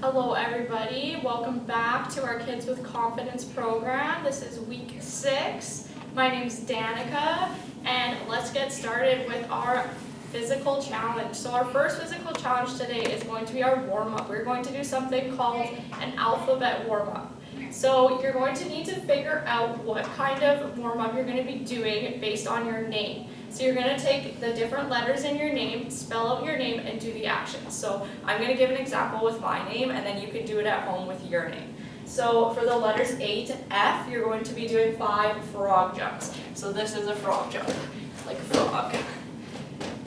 Hello everybody, welcome back to our Kids with Confidence program. This is week 6. My name's Danica, and let's get started with our physical challenge. So our first physical challenge today is going to be our warm-up. We're going to do something called an alphabet warm-up. So you're going to need to figure out what kind of warm-up you're going to be doing based on your name. So you're going to take the different letters in your name, spell out your name, and do the actions. So I'm going to give an example with my name, and then you can do it at home with your name. So for the letters A to F, you're going to be doing 5 frog jumps. So this is a frog jump, like a frog.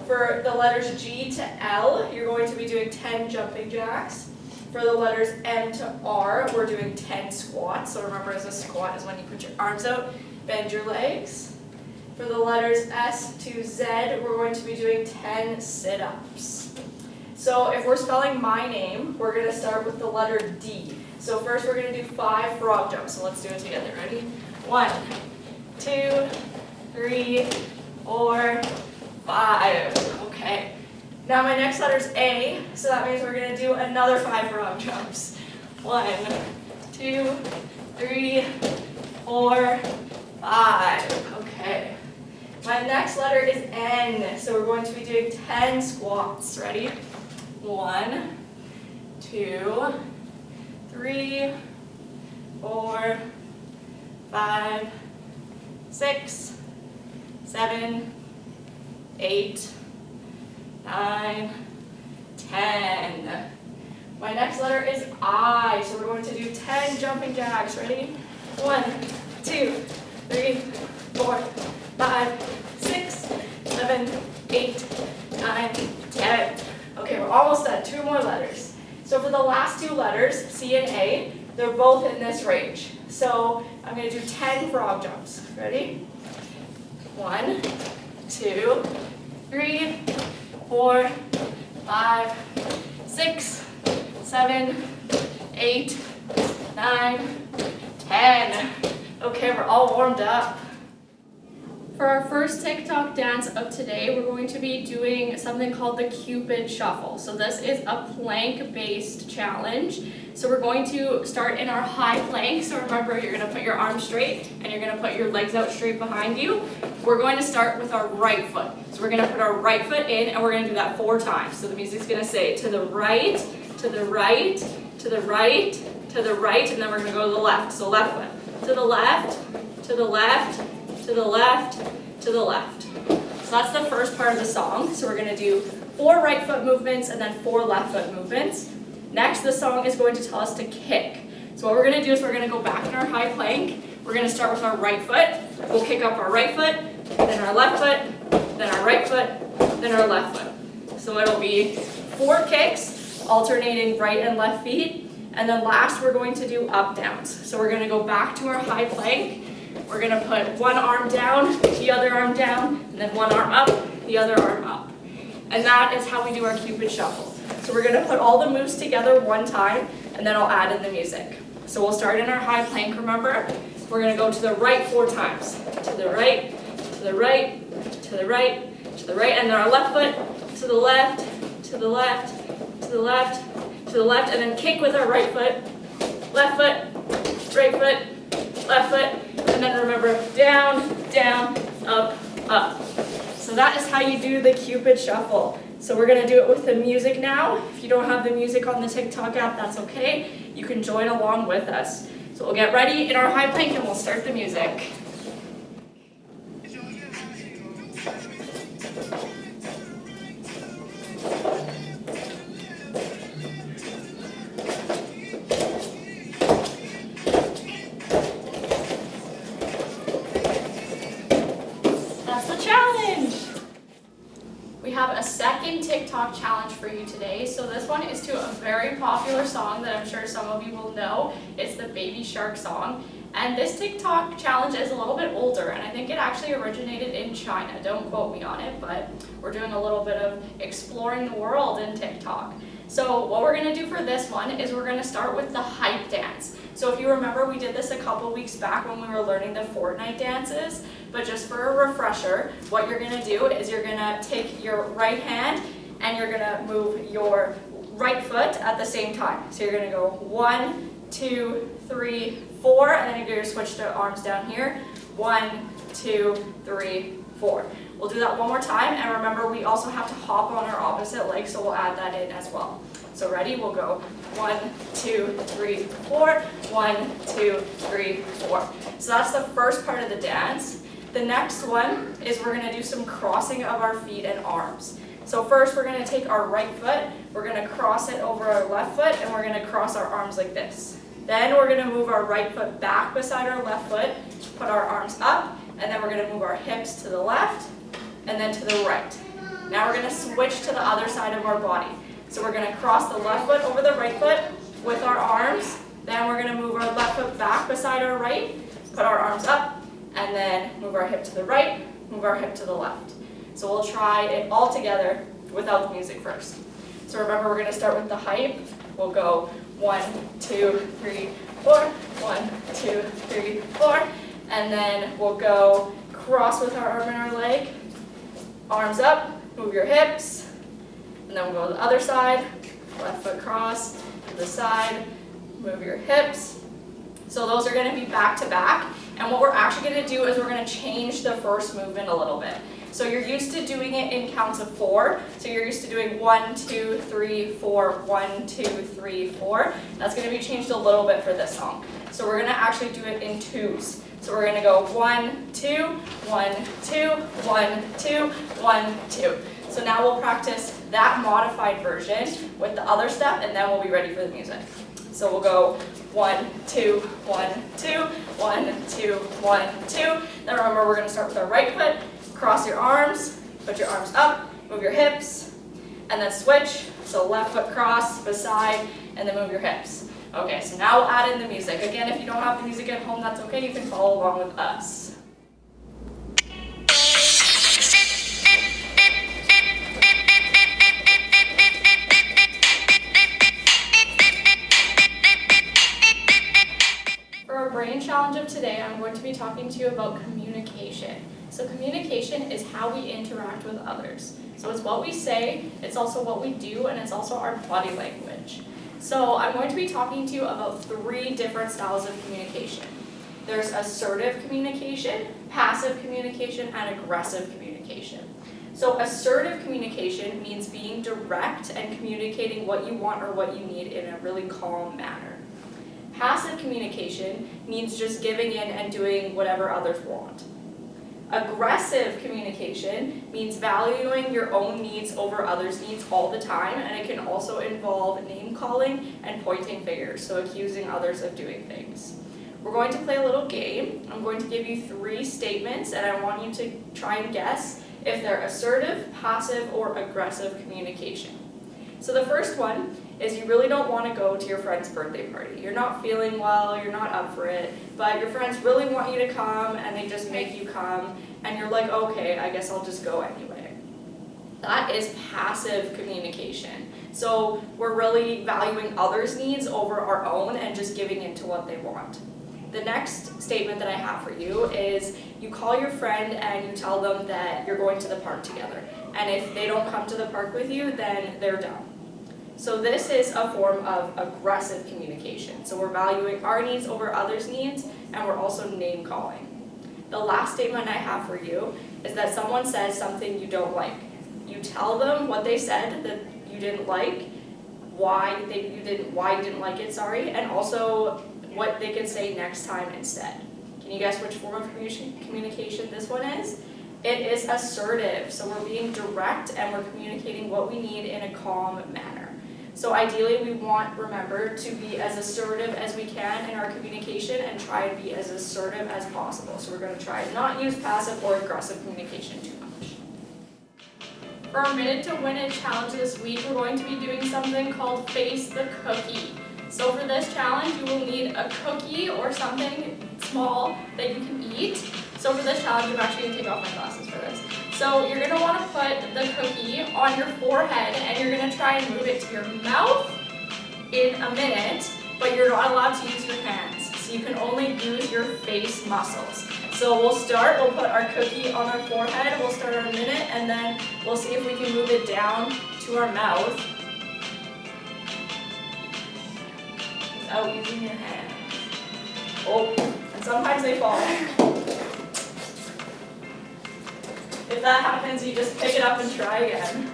For the letters G to L, you're going to be doing 10 jumping jacks. For the letters M to R, we're doing 10 squats. So remember, as a squat is when you put your arms out, bend your legs. For the letters S to Z, we're going to be doing 10 sit-ups. So if we're spelling my name, we're going to start with the letter D. So first we're going to do 5 frog jumps. So let's do it together. Ready? 1, 2, 3, 4, 5. Okay. Now my next letter is A, so that means we're going to do another 5 frog jumps. 1, 2, 3, 4, 5. Okay. My next letter is N, so we're going to be doing 10 squats. Ready? 1, 2, 3, 4, 5, 6, 7, 8, 9, 10. My next letter is I, so we're going to do 10 jumping jacks. Ready? 1, 2, 3, 4, 5, 6, 7, 8, 9, 10. Okay, we're almost done. 2 more letters. So for the last 2 letters, C and A, they're both in this range. So I'm going to do 10 frog jumps. Ready? 1, 2, 3, 4, 5, 6, 7, 8, 9, 10. Okay, we're all warmed up. For our first TikTok dance of today, we're going to be doing something called the Cupid Shuffle. So this is a plank-based challenge. So we're going to start in our high plank. So remember, you're going to put your arms straight and you're going to put your legs out straight behind you. We're going to start with our right foot. So we're going to put our right foot in and we're going to do that 4 times. So the music's going to say to the right, to the right, to the right, to the right, and then we're going to go to the left. So left foot. To the left, to the left, to the left, to the left. So that's the first part of the song. So we're going to do 4 right foot movements and then 4 left foot movements. Next, the song is going to tell us to kick. So what we're going to do is we're going to go back in our high plank. We're going to start with our right foot. We'll kick up our right foot, then our left foot, then our right foot, then our left foot. So it'll be 4 kicks, alternating right and left feet. And then last, we're going to do up downs. So we're going to go back to our high plank. We're going to put one arm down, the other arm down, and then one arm up, the other arm up. And that is how we do our Cupid Shuffle. So we're going to put all the moves together one time, and then I'll add in the music. So we'll start in our high plank, remember? We're going to go to the right 4 times. To the right, to the right, to the right, to the right, and then our left foot, to the left, to the left, to the left, to the left, and then kick with our right foot, left foot, right foot, left foot, and then remember, down, down, up, up. So that is how you do the Cupid Shuffle. So we're going to do it with the music now. If you don't have the music on the TikTok app, that's okay. You can join along with us. So we'll get ready in our high plank and we'll start the music. We have a second TikTok challenge for you today. So this one is to a very popular song that I'm sure some of you will know. It's the Baby Shark song. And this TikTok challenge is a little bit older, and I think it actually originated in China. Don't quote me on it, but we're doing a little bit of exploring the world in TikTok. So what we're going to do for this one is we're going to start with the HIIT dance. So if you remember, we did this a couple weeks back when we were learning the Fortnite dances, but just for a refresher, what you're going to do is you're going to take your right hand and you're going to move your right foot at the same time. So you're going to go 1, 2, 3, 4, and then you're going to switch to arms down here. 1, 2, 3, 4. We'll do that one more time, and remember we also have to hop on our opposite leg, so we'll add that in as well. So ready? We'll go 1, 2, 3, 4, 1, 2, 3, 4. So that's the first part of the dance. The next one is we're going to do some crossing of our feet and arms. So first we're going to take our right foot, we're going to cross it over our left foot, and we're going to cross our arms like this. Then we're going to move our right foot back beside our left foot, put our arms up, and then we're going to move our hips to the left and then to the right. Now we're going to switch to the other side of our body. So we're going to cross the left foot over the right foot with our arms. Then we're going to move our left foot back beside our right, put our arms up, and then move our hip to the right, move our hip to the left. So we'll try it all together without the music first. So remember, we're going to start with the hype. We'll go 1, 2, 3, 4, 1, 2, 3, 4, and then we'll go cross with our arm and our leg, arms up, move your hips, and then we'll go to the other side, left foot cross, to the side, move your hips. So those are going to be back to back, and what we're actually going to do is we're going to change the first movement a little bit. So you're used to doing it in counts of 4, so you're used to doing 1, 2, 3, 4, 1, 2, 3, 4. That's going to be changed a little bit for this song. So we're going to actually do it in 2s. So we're going to go 1, 2, 1, 2, 1, 2, 1, 2. So now we'll practice that modified version with the other step, and then we'll be ready for the music. So we'll go 1, 2, 1, 2, 1, 2, 1, 2. Then remember, we're going to start with our right foot, cross your arms, put your arms up, move your hips, and then switch. So left foot cross, beside, and then move your hips. Okay, so now we'll add in the music. Again, if you don't have the music at home, that's okay. You can follow along with us. For our brain challenge of today, I'm going to be talking to you about communication. So communication is how we interact with others. So it's what we say, it's also what we do, and it's also our body language. So I'm going to be talking to you about 3 different styles of communication. There's assertive communication, passive communication, and aggressive communication. So assertive communication means being direct and communicating what you want or what you need in a really calm manner. Passive communication means just giving in and doing whatever others want. Aggressive communication means valuing your own needs over others' needs all the time, and it can also involve name calling and pointing fingers, so accusing others of doing things. We're going to play a little game. I'm going to give you 3 statements, and I want you to try and guess if they're assertive, passive, or aggressive communication. So the first one is you really don't want to go to your friend's birthday party. You're not feeling well, you're not up for it, but your friends really want you to come and they just make you come, and you're like, okay, I guess I'll just go anyway. That is passive communication. So we're really valuing others' needs over our own and just giving in to what they want. The next statement that I have for you is you call your friend and you tell them that you're going to the park together. And if they don't come to the park with you, then they're done. So this is a form of aggressive communication. So we're valuing our needs over others' needs, and we're also name calling. The last statement I have for you is that someone says something you don't like. You tell them what they said that you didn't like, why you didn't like it, and also what they could say next time instead. Can you guess which form of communication this one is? It is assertive. So we're being direct and we're communicating what we need in a calm manner. So ideally we want, remember, to be as assertive as we can in our communication and try and be as assertive as possible. So we're going to try and not use passive or aggressive communication too much. For our Minute to Win It challenge this week, we're going to be doing something called Face the Cookie. So for this challenge, you will need a cookie or something small that you can eat. So for this challenge, I'm actually going to take off my glasses for this. So you're going to want to put the cookie on your forehead, and you're going to try and move it to your mouth in a minute, but you're not allowed to use your hands. So you can only use your face muscles. So we'll put our cookie on our forehead, we'll start our minute, and then we'll see if we can move it down to our mouth. without using your hands. Oh, and sometimes they fall. If that happens, you just pick it up and try again.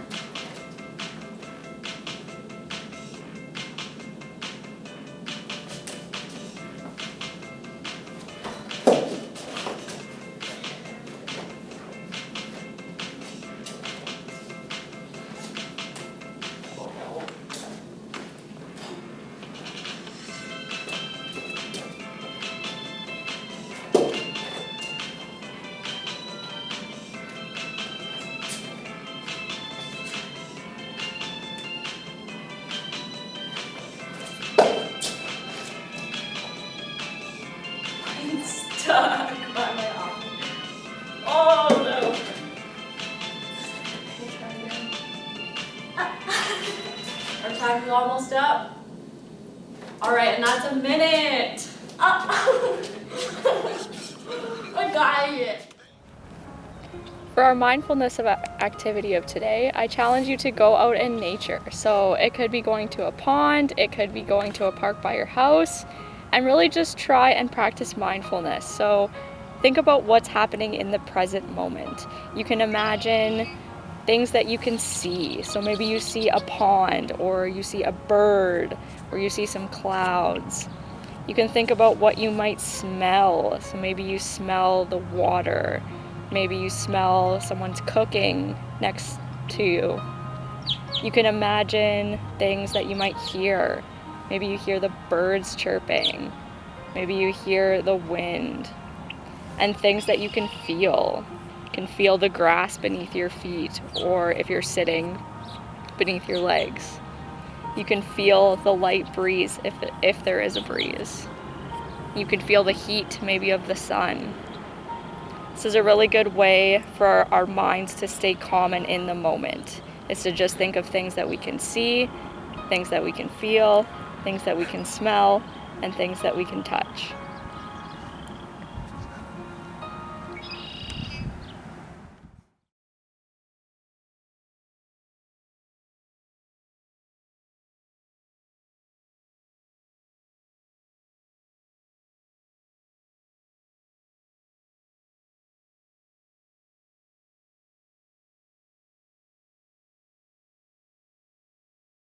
Stuck by my arm. Oh no. We'll try again. Our time is almost up. Alright, and that's a minute. I got it. For our mindfulness of activity of today, I challenge you to go out in nature. So it could be going to a pond, it could be going to a park by your house, and really just try and practice mindfulness. So think about what's happening in the present moment. You can imagine things that you can see. So maybe you see a pond, or you see a bird, or you see some clouds. You can think about what you might smell. So maybe you smell the water. Maybe you smell someone's cooking next to you. You can imagine things that you might hear. Maybe you hear the birds chirping. Maybe you hear the wind. And things that you can feel. You can feel the grass beneath your feet, or if you're sitting, beneath your legs. You can feel the light breeze if there is a breeze. You can feel the heat maybe of the sun. This is a really good way for our minds to stay calm and in the moment. Is to just think of things that we can see, things that we can feel, things that we can smell, and things that we can touch.